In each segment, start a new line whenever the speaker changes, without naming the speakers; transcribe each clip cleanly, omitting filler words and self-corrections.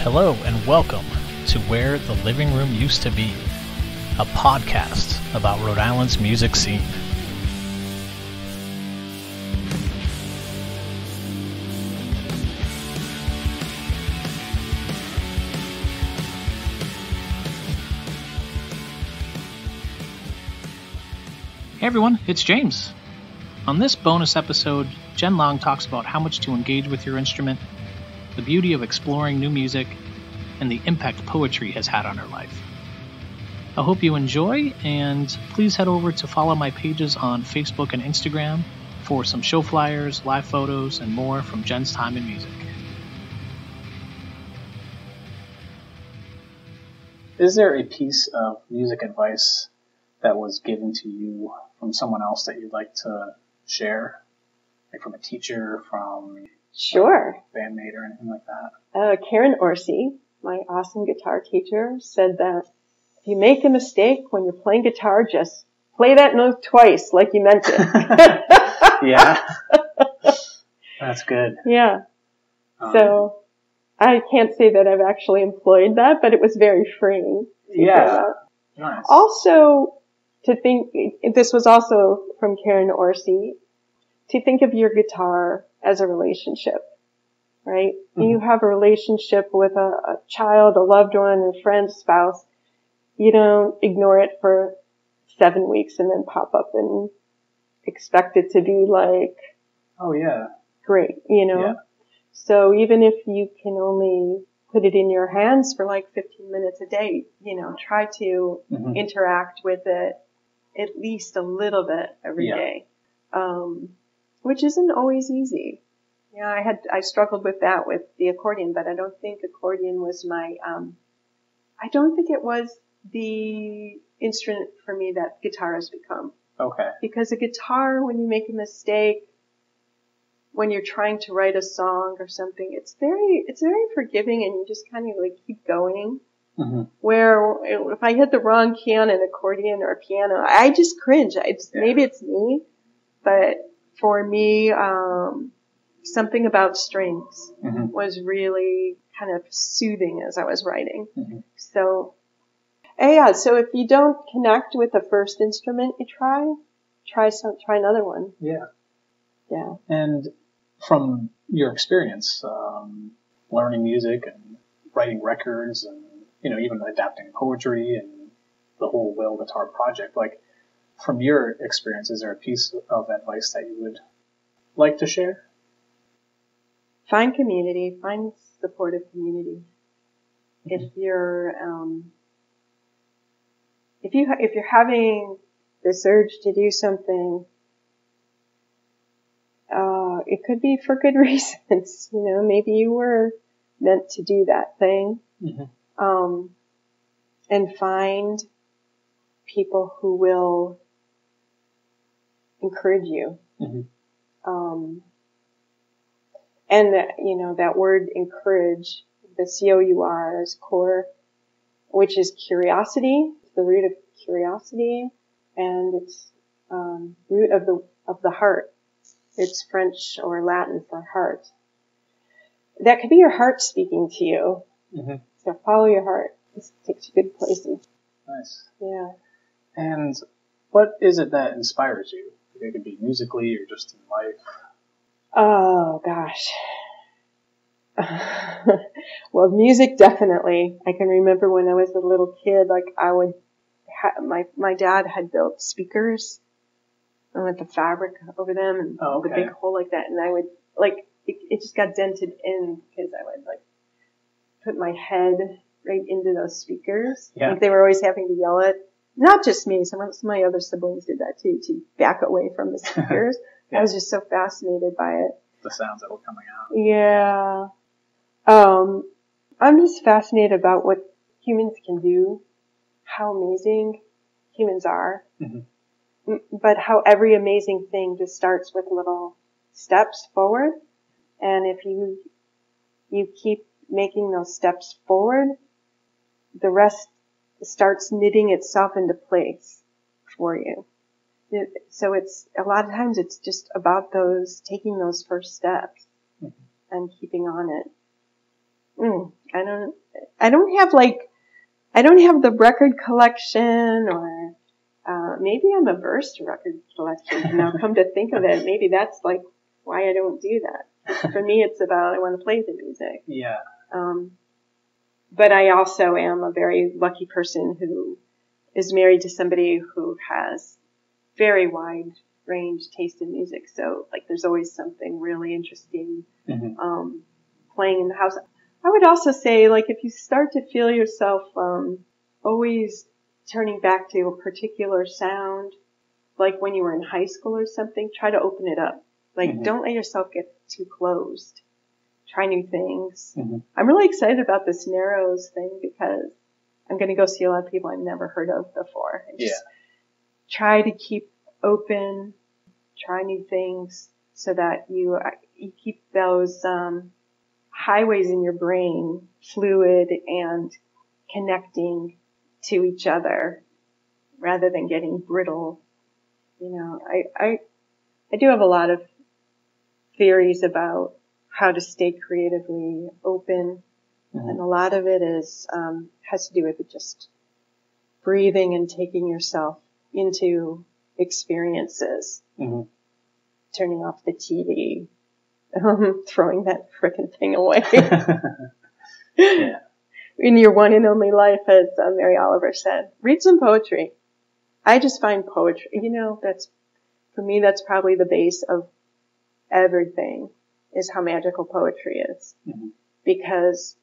Hello and welcome to Where the Living Room Used to Be, a podcast about Rhode Island's music scene. Hey everyone, it's James. On this bonus episode, Jen Long talks about how much to engage with your instrument, the beauty of exploring new music, and the impact poetry has had on her life. I hope you enjoy, and please head over to follow my pages on Facebook and Instagram for some show flyers, live photos, and more from Jen's time in music. Is there a piece of music advice that was given to you from someone else that you'd like to share? Like from a teacher, from
Sure.
a bandmate or anything like that?
Karen Orsi, my awesome guitar teacher, said that if you make a mistake when you're playing guitar, just play that note twice like you meant it.
Yeah. That's good.
Yeah. So I can't say that I've actually employed that, but it was very freeing.
Yeah. Nice.
Also, this was also from Karen Orsi, to think of your guitar as a relationship, right? Mm-hmm. You have a relationship with a child, a loved one, a friend, spouse. You don't ignore it for 7 weeks and then pop up and expect it to be like,
oh yeah,
great, Yeah. So even if you can only put it in your hands for like 15 minutes a day, try to interact with it at least a little bit every day. Which isn't always easy. Yeah, I struggled with that with the accordion, but I don't think accordion was I don't think it was the instrument for me that guitar has become.
Okay.
Because a guitar, when you make a mistake, when you're trying to write a song or something, it's very forgiving, and you just kind of like keep going. Mm-hmm. Where if I hit the wrong key on an accordion or a piano, I just cringe. Maybe it's me, but for me, something about strings was really kind of soothing as I was writing. Mm-hmm. So if you don't connect with the first instrument you try another one.
Yeah.
Yeah.
And from your experience, learning music and writing records and, even adapting poetry and the whole Will Guitar project, like, from your experience, is there a piece of advice that you would like to share?
Find community. Find supportive community. Mm-hmm. If you're having this urge to do something, it could be for good reasons. Maybe you were meant to do that thing. Mm-hmm. And find people who will encourage you. Mm-hmm. And that word encourage, the C-O-U-R is core, which is curiosity, the root of curiosity, and it's, root of the heart. It's French or Latin for heart. That could be your heart speaking to you. Mm-hmm. So follow your heart. This takes you good places.
Nice.
Yeah. And
what is it that inspires you? It could be musically or just in life.
Oh, gosh. Well, music definitely. I can remember when I was a little kid, like my dad had built speakers with the fabric over them and the big hole like that. And I would, it just got dented in because I would, put my head right into those speakers. Yeah. They were always having to yell at, not just me, some of my other siblings did that too, to back away from the speakers. Yeah. I was just so fascinated by it.
The sounds that were coming out.
Yeah. I'm just fascinated about what humans can do, how amazing humans are, but how every amazing thing just starts with little steps forward. And if you keep making those steps forward, the rest starts knitting itself into place for you. So a lot of times it's just about taking those first steps and keeping on it. I don't have the record collection, or maybe I'm averse to record collections. Now, come to think of it, maybe that's like why I don't do that. For me, it's about I want to play the music.
Yeah.
But I also am a very lucky person who is married to somebody who has very wide range taste in music. So, like, there's always something really interesting playing in the house. I would also say, like, if you start to feel yourself always turning back to a particular sound, like when you were in high school or something, try to open it up. Like, don't let yourself get too closed. Try new things. I'm really excited about this Narrows thing because I'm going to go see a lot of people I've never heard of before. And just try to keep open, try new things so that you keep those highways in your brain fluid and connecting to each other rather than getting brittle. You know, I do have a lot of theories about how to stay creatively open, and a lot of it is has to do with just breathing and taking yourself into experiences, turning off the TV, throwing that frickin' thing away. In your one and only life, as Mary Oliver said, read some poetry. I just find poetry, you know, for me, that's probably the base of everything, is how magical poetry is. Because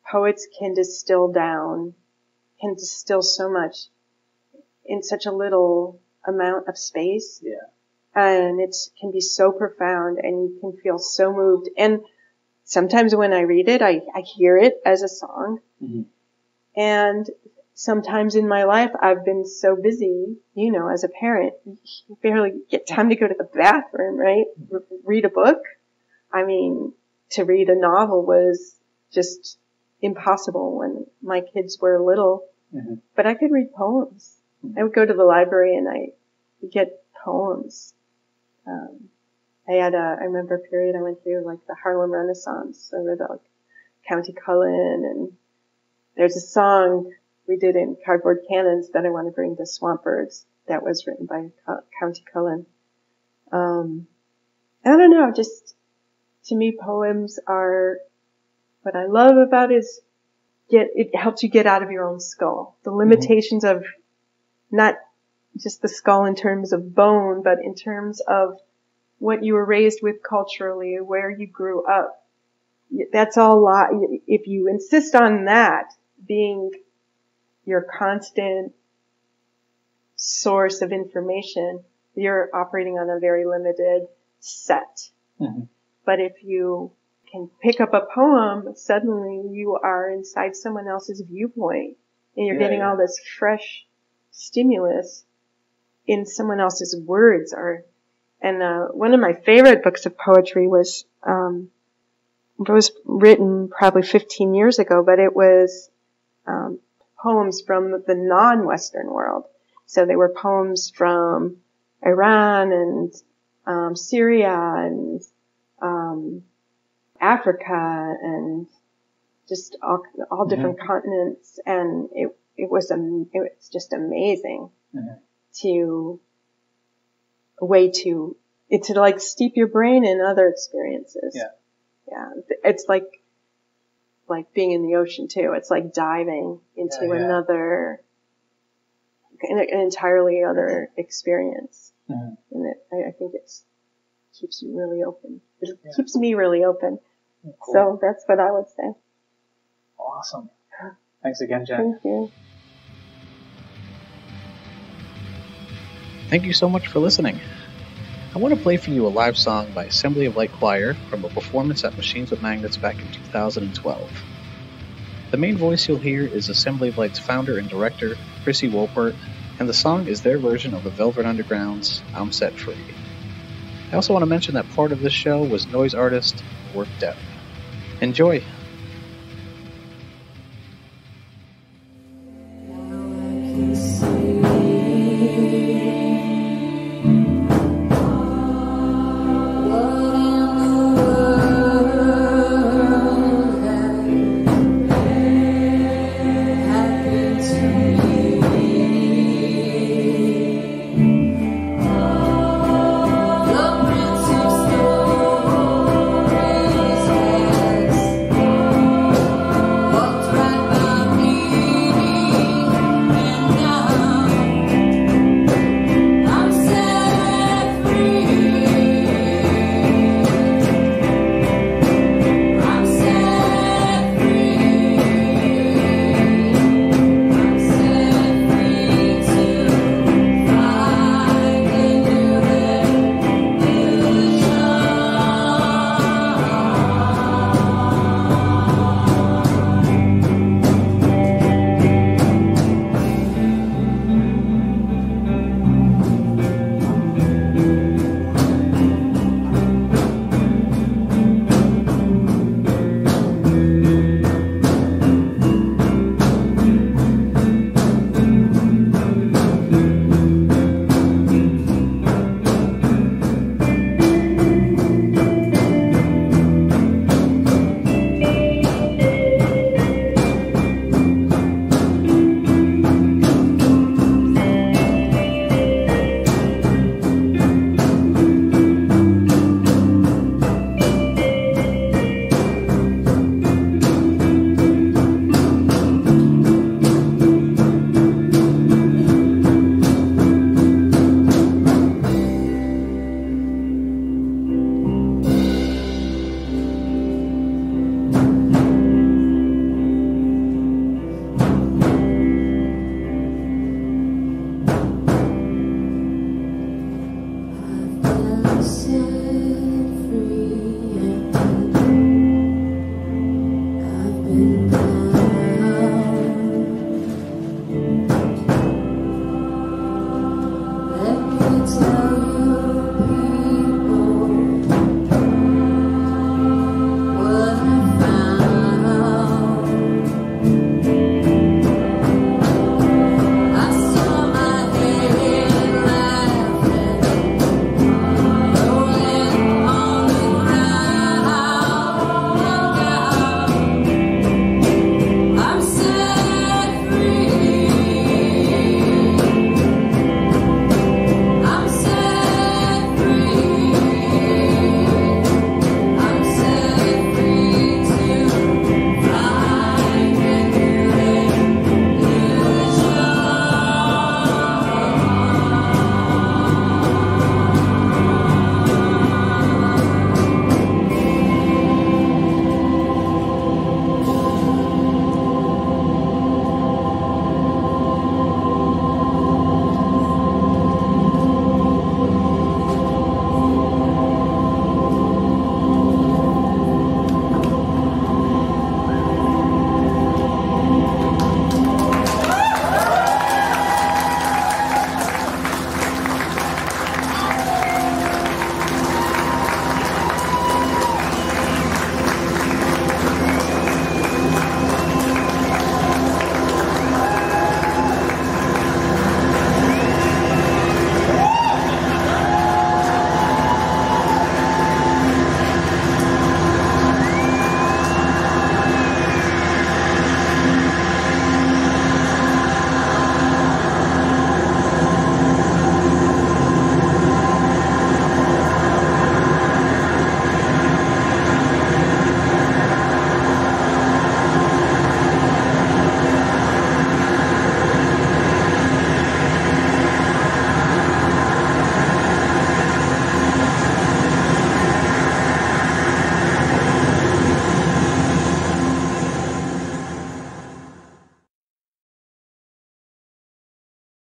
poets can distill so much in such a little amount of space. And it can be so profound, and you can feel so moved. And sometimes when I read it, I hear it as a song. And sometimes in my life, I've been so busy, you know, as a parent, you barely get time to go to the bathroom, right? Read a book. I mean, to read a novel was just impossible when my kids were little. But I could read poems. I would go to the library and I would get poems. I remember a period I went through, like the Harlem Renaissance. I read like County Cullen, and there's a song we did in Cardboard Cannons that I want to bring to Swamp Birds that was written by County Cullen. I don't know, just to me poems are, what I love about it is it helps you get out of your own skull. The limitations of not just the skull in terms of bone, but in terms of what you were raised with culturally, where you grew up. That's all if you insist on that being your constant source of information, you're operating on a very limited set. But if you can pick up a poem, suddenly you are inside someone else's viewpoint, and you're getting all this fresh stimulus in someone else's words. And one of my favorite books of poetry was written probably 15 years ago, but it was poems from the non-Western world. So they were poems from Iran and Syria and Africa and just all different continents, and it was just amazing to like steep your brain in other experiences. It's like being in the ocean too. It's like diving into another, an entirely other experience. And I think it keeps you really open. It keeps me really open. Cool. So that's what I would say.
Awesome. Thanks again, Jen.
Thank you.
Thank you so much for listening. I want to play for you a live song by Assembly of Light Choir from a performance at Machines with Magnets back in 2012. The main voice you'll hear is Assembly of Light's founder and director, Crissy Wolpert, and the song is their version of the Velvet Underground's I'm Set Free. I also want to mention that part of this show was noise artist Work Depp. Enjoy!
Now I can see